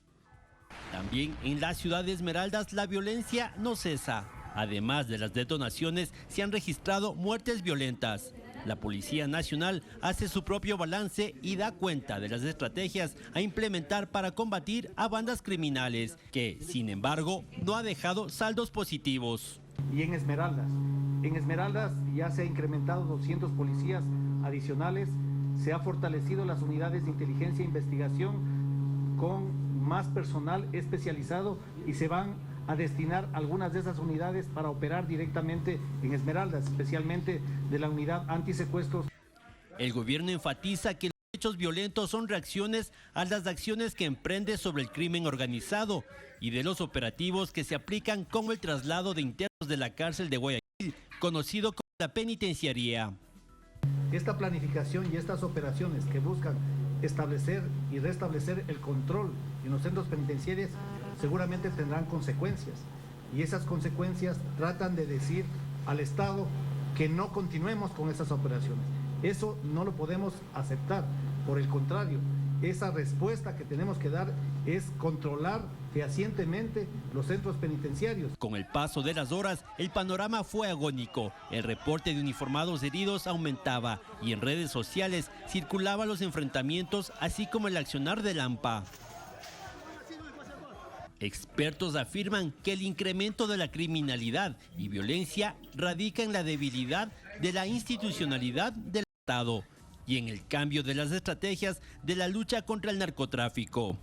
También en la ciudad de Esmeraldas la violencia no cesa. Además de las detonaciones, se han registrado muertes violentas. La Policía Nacional hace su propio balance y da cuenta de las estrategias a implementar para combatir a bandas criminales, que, sin embargo, no ha dejado saldos positivos. y en Esmeraldas. En Esmeraldas ya se ha incrementado 200 policías adicionales, se ha fortalecido las unidades de inteligencia e investigación con más personal especializado y se van a destinar algunas de esas unidades para operar directamente en Esmeraldas, especialmente de la unidad antisecuestros. El gobierno enfatiza que los hechos violentos son reacciones a las acciones que emprende sobre el crimen organizado y de los operativos que se aplican como el traslado de internos de la cárcel de Guayaquil, conocido como la penitenciaría. Esta planificación y estas operaciones que buscan establecer y restablecer el control en los centros penitenciarios seguramente tendrán consecuencias, y esas consecuencias tratan de decir al Estado que no continuemos con esas operaciones. Eso no lo podemos aceptar, por el contrario, esa respuesta que tenemos que dar es controlar fehacientemente los centros penitenciarios. Con el paso de las horas, el panorama fue agónico. El reporte de uniformados heridos aumentaba y en redes sociales circulaban los enfrentamientos, así como el accionar del AMPA. Expertos afirman que el incremento de la criminalidad y violencia radica en la debilidad de la institucionalidad del Estado y en el cambio de las estrategias de la lucha contra el narcotráfico.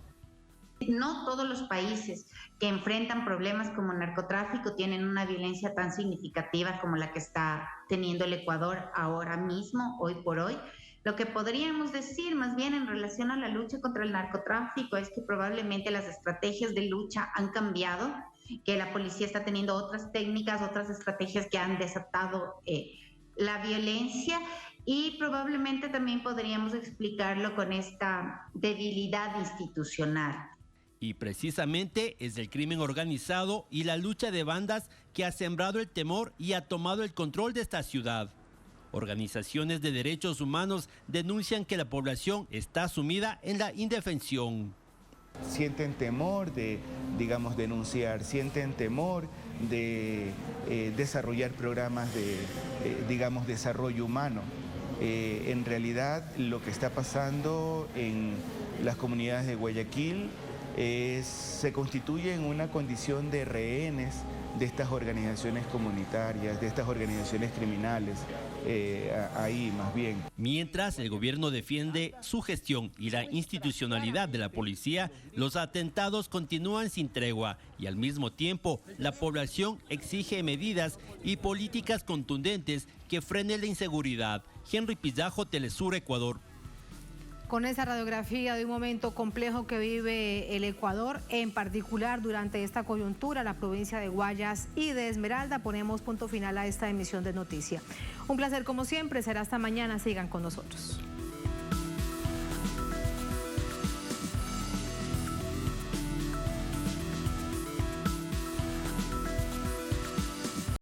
No todos los países que enfrentan problemas como narcotráfico tienen una violencia tan significativa como la que está teniendo el Ecuador ahora mismo, hoy por hoy. Lo que podríamos decir más bien en relación a la lucha contra el narcotráfico es que probablemente las estrategias de lucha han cambiado, que la policía está teniendo otras técnicas, otras estrategias que han desatado la violencia, y probablemente también podríamos explicarlo con esta debilidad institucional. Y precisamente es el crimen organizado y la lucha de bandas que ha sembrado el temor y ha tomado el control de esta ciudad. Organizaciones de derechos humanos denuncian que la población está sumida en la indefensión. Sienten temor de, digamos, denunciar, sienten temor de desarrollar programas de, digamos, desarrollo humano. En realidad, lo que está pasando en las comunidades de Guayaquil se constituye en una condición de rehenes de estas organizaciones comunitarias, de estas organizaciones criminales, ahí más bien. Mientras el gobierno defiende su gestión y la institucionalidad de la policía, los atentados continúan sin tregua y al mismo tiempo la población exige medidas y políticas contundentes que frenen la inseguridad. Henry Pillajo, Telesur, Ecuador. Con esa radiografía de un momento complejo que vive el Ecuador, en particular durante esta coyuntura, la provincia de Guayas y de Esmeralda, ponemos punto final a esta emisión de Noticia. Un placer como siempre, será hasta mañana, sigan con nosotros.